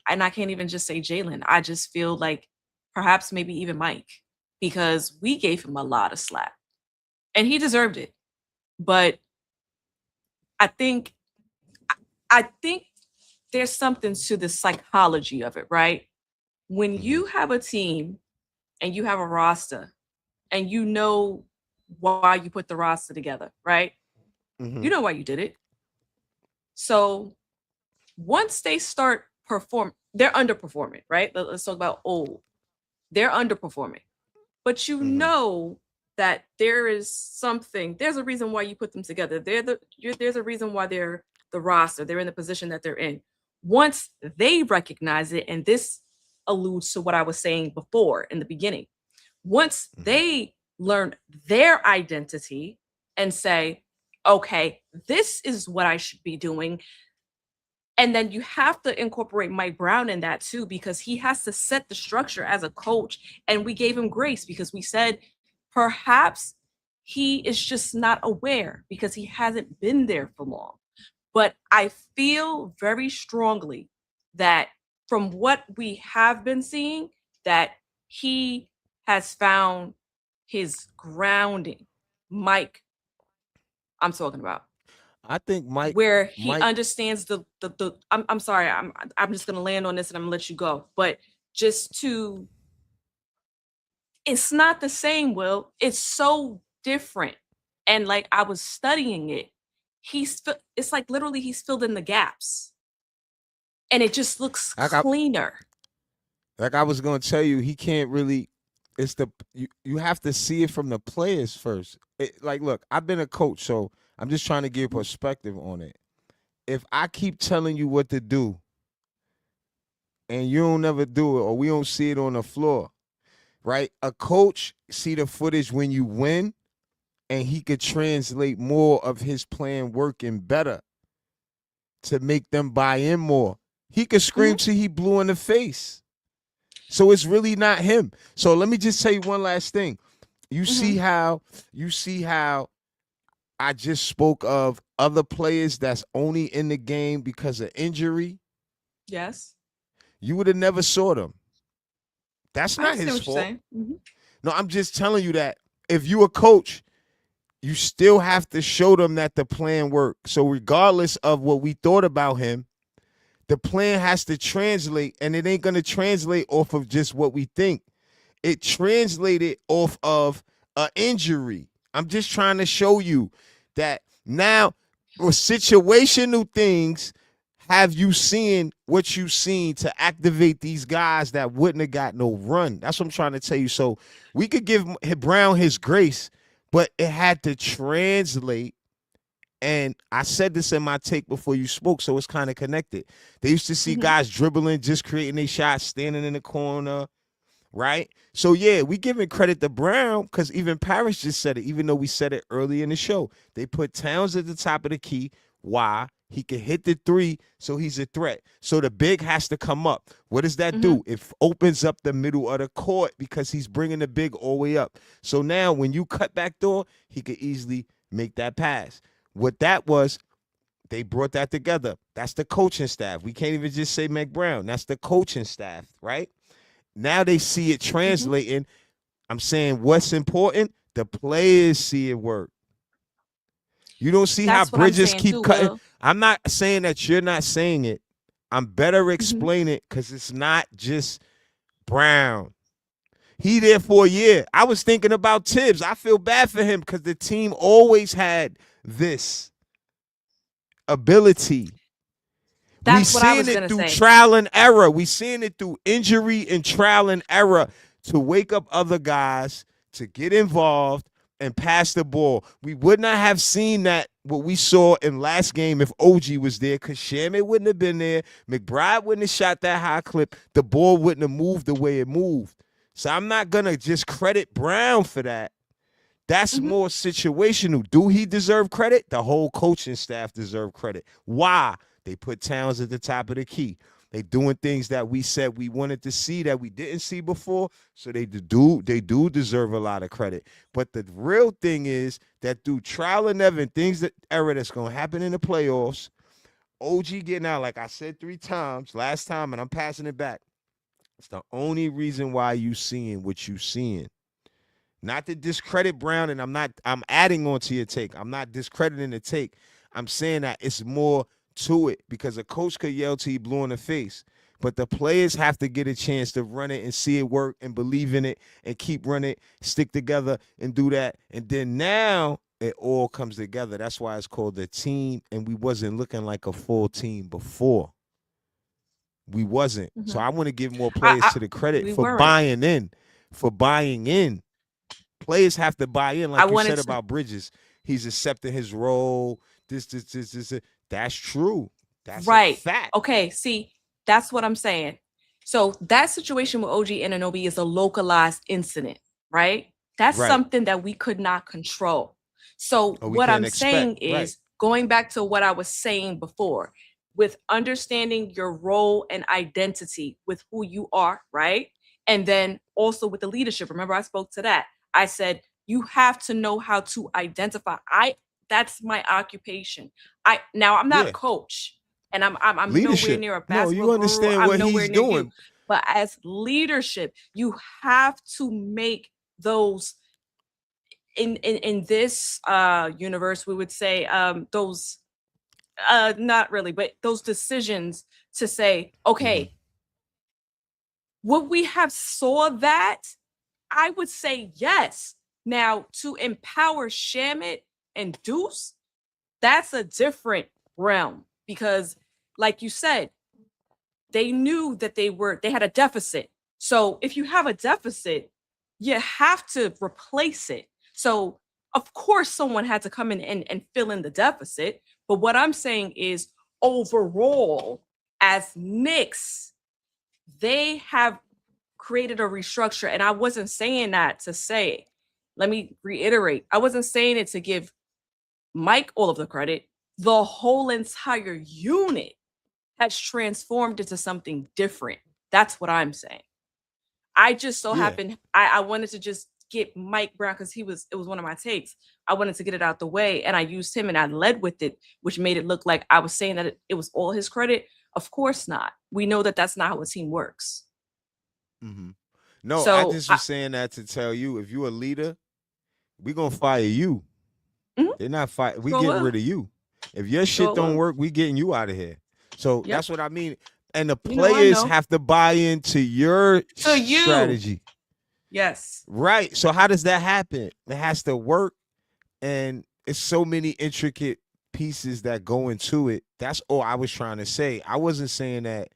and I can't even just say Jalen. I just feel like perhaps maybe even Mike, because we gave him a lot of slack and he deserved it. But I think I think there's something to the psychology of it, right? When Mm-hmm. you have a team and you have a roster and you know why you put the roster together, right? Mm-hmm. You know why you did it. So once they start they're underperforming, right? Let's talk about old. They're underperforming. But you Mm-hmm. know that there's a reason why you put them together. There's a reason why they're the roster. They're in the position that they're in. Once they recognize it, and this alludes to what I was saying before in the beginning, once Mm-hmm. they learn their identity and say, okay, this is what I should be doing. And then you have to incorporate Mike Brown in that too, because he has to set the structure as a coach. And we gave him grace because we said perhaps he is just not aware because he hasn't been there for long. But I feel very strongly that from what we have been seeing, that he has found his grounding. Mike, I'm talking about I think where he Mike. understands I'm sorry, I'm just gonna land on this and I'm gonna let you go. But just to it's not the same, Will. It's so different. And like I was studying it, it's like literally he's filled in the gaps and it just looks Like I, cleaner. like I was gonna tell you, he can't really. It's you have to see it from the players first. Like, look, I've been a coach, so I'm just trying to give perspective on it. If I keep telling you what to do and you don't never do it, or we don't see it on the floor, right? A coach see the footage when you win, and he could translate more of his plan working better to make them buy in more. He could scream Mhm, till he blue in the face. So it's really not him. So let me just tell you one last thing. You see mhm. how you see how I just spoke of other players that's only in the game because of injury. Yes. You would have never saw them. That's I not understand his what you're fault. saying. Mhm. No, I'm just telling you that if you a coach, you still have to show them that the plan worked. So regardless of what we thought about him, the plan has to translate, and it ain't gonna translate off of just what we think. It translated off of an injury. I'm just trying to show you that now with situational things have you seen what you seen to activate these guys that wouldn't have got no run. That's what I'm trying to tell you. So we could give Brown his grace, but it had to translate. And I said this in my take before you spoke, so it's kind of connected. They used to see Mhm. guys dribbling, just creating their shots, standing in the corner, right? So yeah, we giving credit to Brown because even Parrish just said it, even though we said it early in the show. They put Towns at the top of the key. Why? He can hit the three, so he's a threat. So the big has to come up. What does that do? It opens up the middle of the court because he's bringing the big all the way up. So now when you cut back door, he could easily make that pass. What that was, they brought that together. That's the coaching staff. We can't even just say Mac Brown. That's the coaching staff, right? Now they see it translating. I'm saying what's important? The players see it work. You don't see That's how what I'm Bridges saying keep too, cutting. Will. I'm not saying that you're not saying it. I'm better explaining it because it's not just Brown. He there for a year. I was thinking about Tibbs. I feel bad for him because the team always had this ability. That's We what I seeing was it gonna through say. trial and error. We seeing it through injury and trial and error to wake up other guys to get involved and pass the ball. We would not have seen that what we saw in last game if OG was there, because Shamit wouldn't have been there. McBride wouldn't have shot that high clip. The ball wouldn't have moved the way it moved. So I'm not gonna just credit Brown for that. That's more situational. Do he deserve credit? The whole coaching staff deserve credit. Why? They put Towns at the top of the key. They doing things that we said we wanted to see that we didn't see before. So they do deserve a lot of credit. But the real thing is that through trial and error, error that's gonna happen in the playoffs, OG getting out, like I said 3 times last time, and I'm passing it back. It's the only reason why you seeing what you seeing. Not to discredit Brown, and I'm adding on to your take. I'm not discrediting the take. I'm saying that it's more to it because a coach could yell till you blue in the face. But the players have to get a chance to run it and see it work and believe in it and keep running it, stick together and do that. And then now it all comes together. That's why it's called the team, and we wasn't looking like a full team before. We wasn't. So I want to give more players to the credit We for weren't. buying in. For buying in. Players have to buy in, like you said about Bridges. He's accepting his role. This. That's true. That's a fact. Okay, see, that's what I'm saying. So that situation with OG Anunoby is a localized incident, right? That's something that we could not control. So what I'm saying is going back to what I was saying before, with understanding your role and identity with who you are, right? And then also with the leadership. Remember, I spoke to that. I said, you have to know how to identify. That's my occupation. I'm not a coach, and I'm nowhere near a basketball you understand guru. what I'm nowhere he's near doing. you. But as leadership, you have to make those in this universe, we would say those not really, but those decisions to say, okay, would we have saw that? I would say yes. Now, to empower Shamit and Deuce, that's a different realm because, like you said, they knew that they had a deficit. So if you have a deficit, you have to replace it. So of course, someone had to come in and fill in the deficit. But what I'm saying is, overall, as Knicks, they have created a restructure. And I wasn't saying that to say, let me reiterate, I wasn't saying it to give Mike all of the credit. The whole entire unit has transformed into something different. That's what I'm saying. I just so happened, I wanted to just get Mike Brown because it was one of my takes. I wanted to get it out the way, and I used him and I led with it, which made it look like I was saying that it was all his credit. Of course not. We know that that's not how a team works. No, so, I just was saying that to tell you, if you're a leader, we're going to fire you. They're not fighting. We getting rid of you. If your shit don't work, we getting you out of here. So that's what I mean. And the players have to buy into your strategy. Yes. Right. So how does that happen? It has to work. And it's so many intricate pieces that go into it. That's all I was trying to say. I wasn't saying that.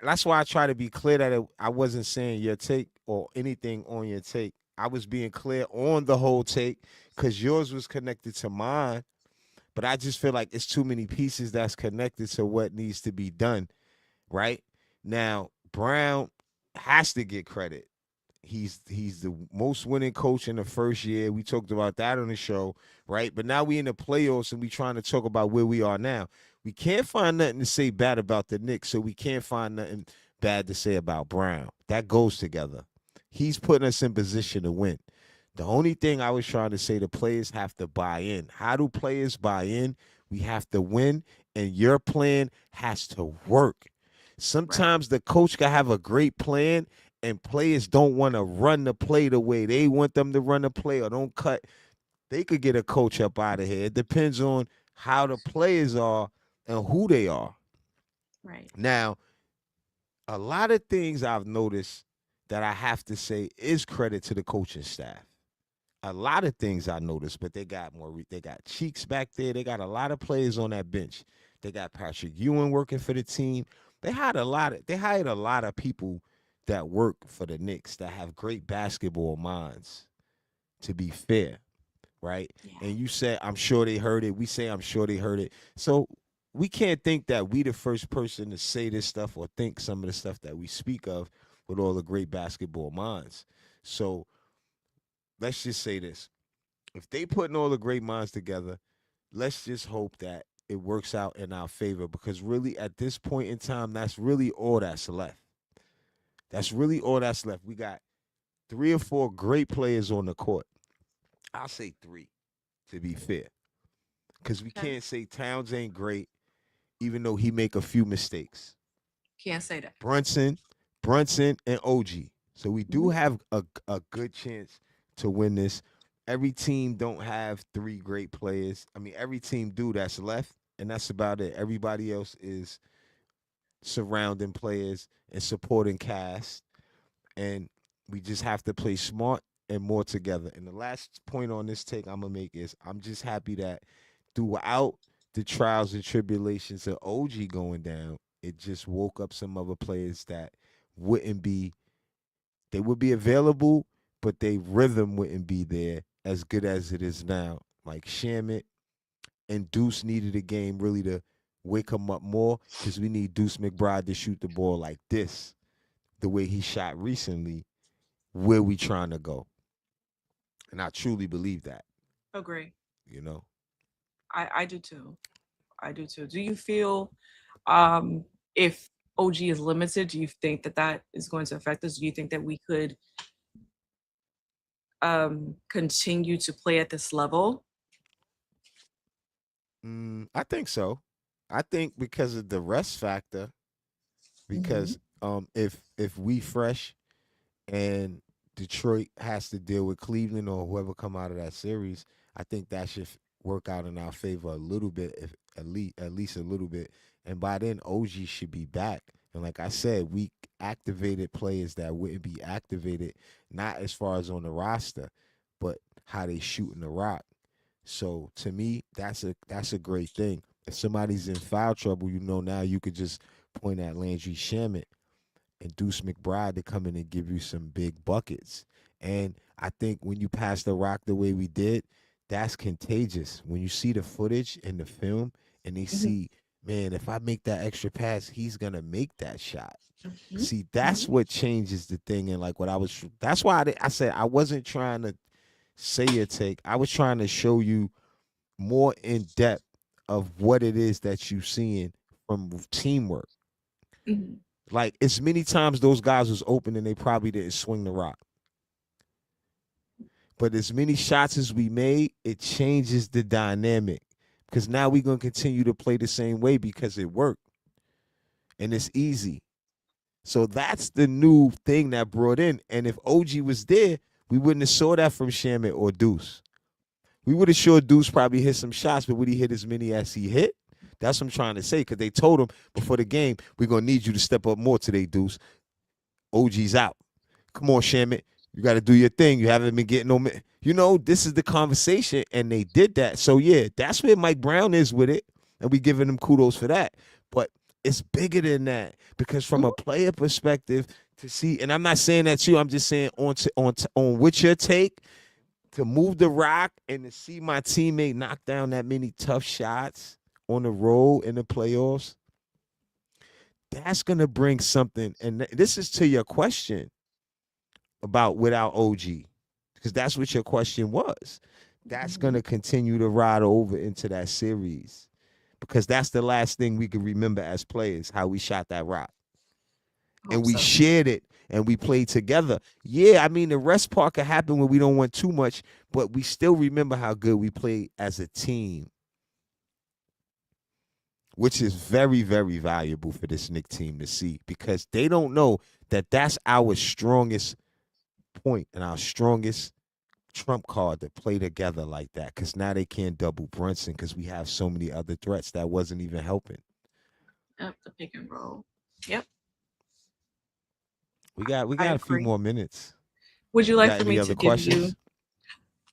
That's why I try to be clear that I wasn't saying your take or anything on your take. I was being clear on the whole take because yours was connected to mine. But I just feel like it's too many pieces that's connected to what needs to be done. Right? Now, Brown, has to get credit. He's the most winning coach in the first year. We talked about that on the show, right? But now we in the playoffs and we trying to talk about where we are now. We can't find nothing to say bad about the Knicks, so we can't find nothing bad to say about Brown. That goes together. He's putting us in position to win. The only thing I was trying to say, the players have to buy in. How do players buy in? We have to win, and your plan has to work. Right. Sometimes the coach can have a great plan, and players don't want to run the play the way they want them to run the play or don't cut. They could get a coach up out of here. It depends on how the players are and who they are. Right. Now, a lot of things I've noticed that I have to say is credit to the coaching staff. A lot of things I noticed, but they got more. They got Cheeks back there. They got a lot of players on that bench. They got Patrick Ewing working for the team. They had a lot of. They hired a lot of people that work for the Knicks that have great basketball minds. To be fair, right? Yeah. And you said, I'm sure they heard it. We say, I'm sure they heard it. So we can't think that we the first person to say this stuff or think some of the stuff that we speak of with all the great basketball minds. So let's just say this. If they putting all the great minds together, let's just hope that it works out in our favor because really at this point in time, that's really all that's left. That's really all that's left. We got 3 or 4 great players on the court. I'll say 3 to be fair. Because we Okay. can't say Towns ain't great, even though he make a few mistakes. Can't say that. Brunson, and OG. So we do Mhm. have a good chance to win this. Every team don't have 3 great players. I mean, every team do that's left, and that's about it. Everybody else is surrounding players and supporting cast, and we just have to play smart and more together. And the last point on this take I'm gonna make is I'm just happy that throughout the trials and tribulations of OG going down, it just woke up some other players that wouldn't be they would be available, but their rhythm wouldn't be there as good as it is now. Like Shamit and Deuce needed a game really to wake him up more because we need Deuce McBride to shoot the ball like this, the way he shot recently, where we trying to go. And I truly believe that, Agree. you know. I do too. I do too. Do you feel um if OG is limited, do you think that that is going to affect us? Do you think that we could continue to play at this level? I think so. I think because of the rest factor, Hmm. because if we fresh and Detroit has to deal with Cleveland or whoever come out of that series, I think that should work out in our favor a little bit, if at least a little bit. And by then, OG should be back. And like I said, we activated players that wouldn't be activated, not as far as on the roster, but how they shooting the rock. So to me, that's a great thing. If somebody's in foul trouble, now you could just point at Landry Shamet and Deuce McBride to come in and give you some big buckets. And I think when you pass the rock the way we did, that's contagious. When you see the footage in the film and they Hmm. see, man, if I make that extra pass, he's gonna make that shot. Hmm. See, that's Hmm. what changes the thing. And like what I was, that's why I said I wasn't trying to say your take. I was trying to show you more in depth of what it is that you seeing from teamwork. Hmm. Like as many times those guys was open and they probably didn't swing the rock. But as many shots as we made, it changes the dynamic. Because now we're gonna continue to play the same way because it worked. And it's easy. So that's the new thing that brought in. And if OG was there, we wouldn't have saw that from Shamit or Deuce. We would have sure Deuce probably hit some shots, but would he hit as many as he hit? That's what I'm trying to say. Because they told him before the game, we're gonna need you to step up more today, Deuce. OG's out. Come on, Shamit. You got to do your thing. You haven't been getting no. This is the conversation, and they did that. So yeah, that's where Mike Brown is with it, and we giving him kudos for that. But it's bigger than that because from a player perspective, to see, and I'm not saying that you. I'm just saying on with your take to move the rock and to see my teammate knock down that many tough shots on the road in the playoffs. that's gonna bring something. And this is to your question about without OG, because that's what your question was. That's gonna continue to ride over into that series because that's the last thing we can remember as players, how we shot that rock. And we shared it and we played together. Yeah, I mean, the rest part can happen when we don't want too much, but we still remember how good we played as a team, which is very, very valuable for this Knicks team to see because they don't know that that's our strongest point and our strongest trump card to play together like that because now they can't double Brunson because we have so many other threats that wasn't even helping. Yep, the pick and roll. Yep. We got a few more minutes. Would you like got for me any to other give questions? you?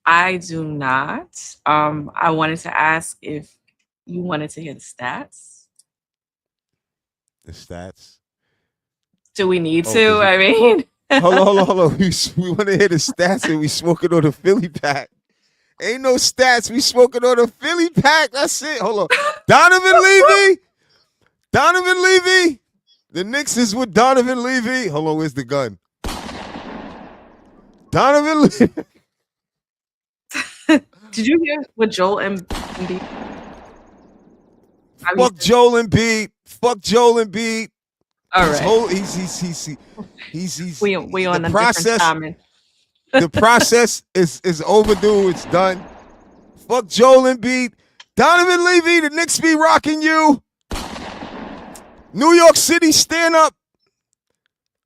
I do not. I wanted to ask if you wanted to hear the stats. The stats. Do we need Oh, to? 'cause I mean, hold on. We want to hear the stats and we smoking on the Philly pack. Ain't no stats. We smoking on the Philly pack. That's it. Hold on. Donovan Levy. Donovan Levy. The Knicks is with Donovan Levy. Hold on. Where's the gun? Donovan Levy. did you hear what Joel Embiid? Fuck Joel Embiid. Fuck Joel Embiid. All right. He's we on the a process. Different timing. The process is overdue. It's done. Fuck Joel Embiid. Donovan Levy, the Knicks be rocking you. New York City, stand up.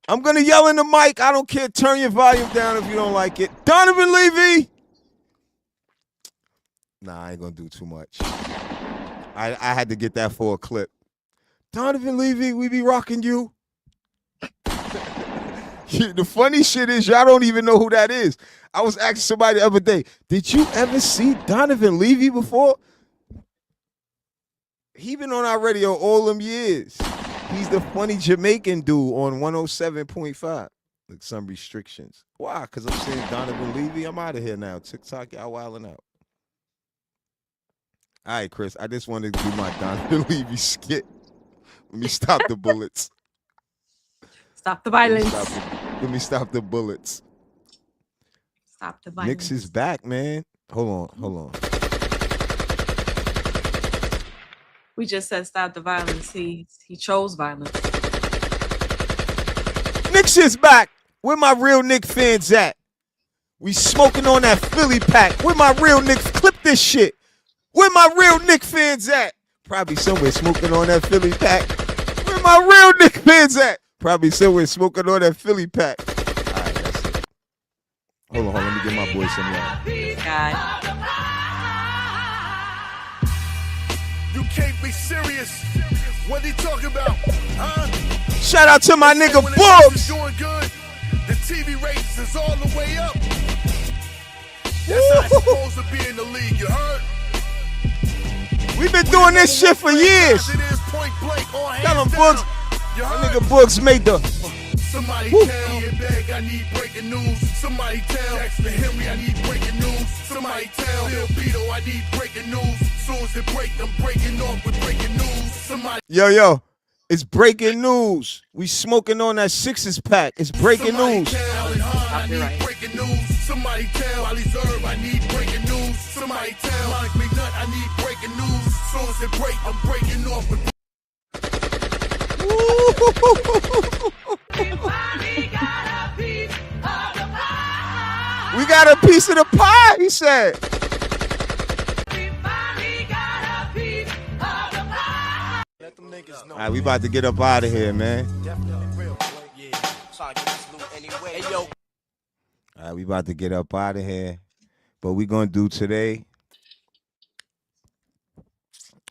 I'm going to yell in the mic. I don't care. Turn your volume down if you don't like it. Donovan Levy. Nah, I ain't going to do too much. I had to get that for a clip. Donovan Levy, we be rocking you. The funny shit is y'all don't even know who that is. I was asking somebody the other day, did you ever see Donovan Levy before? He been on our radio all them years. He's the funny Jamaican dude on 107.5. With some restrictions. Why? Because I'm saying Donovan Levy. I'm out of here now. TikTok, y'all wilding out. All right, Chris. I just wanted to do my Donovan Levy skit. Let me stop the bullets. Stop the violence. Let me stop the bullets. Stop the violence. Knicks is back, man. Hold on. We just said stop the violence. He chose violence. Knicks is back. Where my real Knick fans at? We smoking on that Philly pack. Where my real Knicks? Clip this shit. Where my real Knick fans at? Probably somewhere smoking on that Philly pack. Where my real Knick fans at? Probably somewhere smoking on that Philly pack. All right, that's it. Hold on. Let me give my boy some love. God. You can't be serious. What he talking about? Huh? Shout out to my nigga When Bugs. doing good, the TV rates is all the way up. That's how it's supposed to be in the league, you heard? We've been doing this shit for years. It is point blank, all hands Tell him, down. Bugs. You My heard? nigga Bugs made the. Somebody Woo. tell me beg, I need breaking news. Somebody tell Dexter Henry I need breaking news. Somebody tell Lil Beto I need breaking news. Soon as it break, I'm breaking off with breaking news. Somebody Yo, it's breaking news. We smoking on that Sixers pack. It's breaking news. tell Allen Hahn I need breaking news. Somebody tell Ali Zerb I need breaking news. Somebody tell Mike McNutt I need breaking news. Soon as it break, I'm breaking off with We got a piece of the pie, he said. All right, we about to get up out of here, man. All right, we about to get up out of here. But we gonna do today.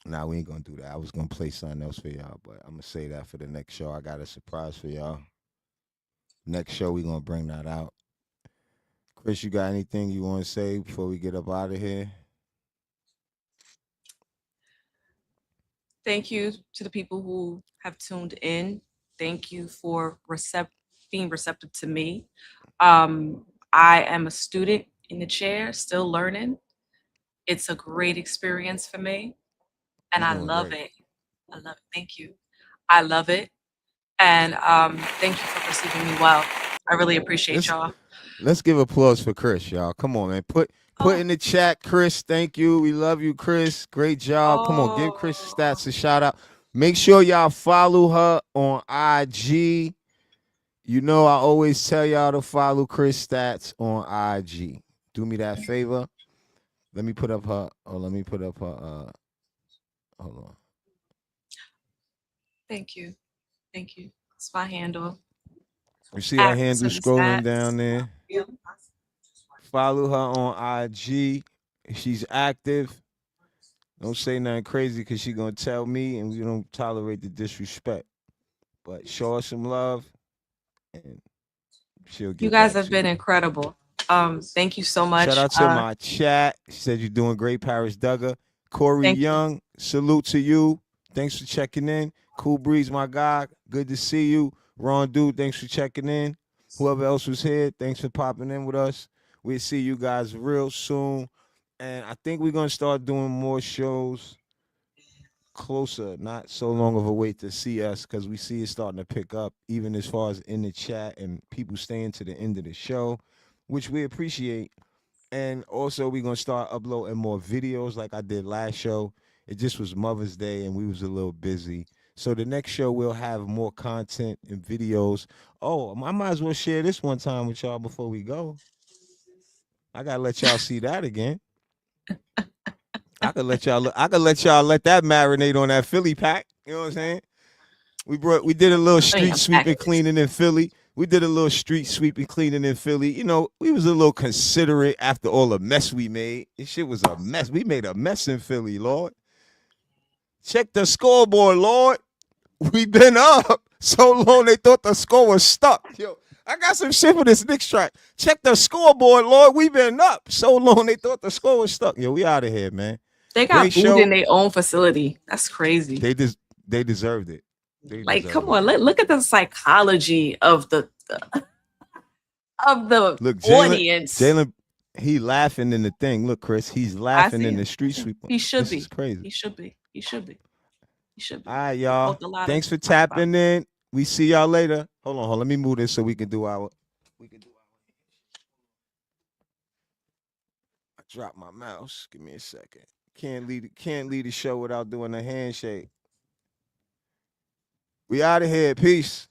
Nah, we ain't gonna do that. I was gonna play something else for y'all, but I'm gonna say that for the next show. I got a surprise for y'all. Next show, we gonna bring that out. Chris, you got anything you want to say before we get up out of here? Thank you to the people who have tuned in. Thank you for being receptive to me. I am a student in the chair, still learning. It's a great experience for me, and I love it. I love it. Thank you. I love it. And thank you for receiving me well. I really appreciate Let's y'all. let's give applause for Chris, y'all. Come on, man. Put Oh, in the chat, Chris. Thank you. We love you, Chris. Great job. Come on, give Chris oh, Stats a shout out. Make sure y'all follow her on IG. You know I always tell y'all to follow Chris Stats on IG. Do me that favor. Let me put up her. Oh, let me put up her. Hold on. thank you. Thank you. It's my handle You see her at handle Cindy scrolling Stats. down there. Follow her on IG. She's active. Don't say nothing crazy because she gonna tell me, and we don't tolerate the disrespect. But show her some love, and she'll You get guys back have to you. been incredible. Thank you so Shout much. out to my chat. She said you're doing great, Paris Duggar. Corey Thank you. Young, salute to you. Thanks for checking in. Cool Breeze, my guy. Good to see you. Ron Dude, thanks for checking in. Whoever else was here, thanks for popping in with us. We'll see you guys real soon. And I think we're gonna start doing more shows closer, not so long of a wait to see us because we see it starting to pick up, even as far as in the chat and people staying to the end of the show, which we appreciate. And also, we're gonna start uploading more videos like I did last show. It just was Mother's Day and we was a little busy. So the next show we'll have more content and videos. Oh, I might as well share this one time with y'all before we go. I gotta let y'all see that again. I could let y'all let that marinate on that Philly pack. You know what I'm saying? We did a little Let me street unpack sweeping this. cleaning in Philly. We did a little street sweeping cleaning in Philly. You know, we was a little considerate after all the mess we made. This shit was a mess. We made a mess in Philly, Lord. Check the scoreboard, Lord. We been up so long they thought the score was stuck. Yo, I got some shit for this Knicks track. Check the scoreboard, Lord. We been up so long they thought the score was stuck. Yo, we out of here, man. They Great got food in show. their own facility. That's crazy. They des- they deserved it. They Like, come deserved it. on, look at the psychology of the Look, audience. Jalen, he laughing in the thing. Look, Chris, he's I laughing see in the him. I street see him. sweeper. He should This is be. crazy. He should be. He should be. He should All be. right, We y'all. both allowed to Thanks for talk about tapping in. We see y'all later. Hold on. Let me move this so we can do our. We can do our. I dropped my mouse. Give me a second. Can't lead the show without doing a handshake. We out of here. Peace.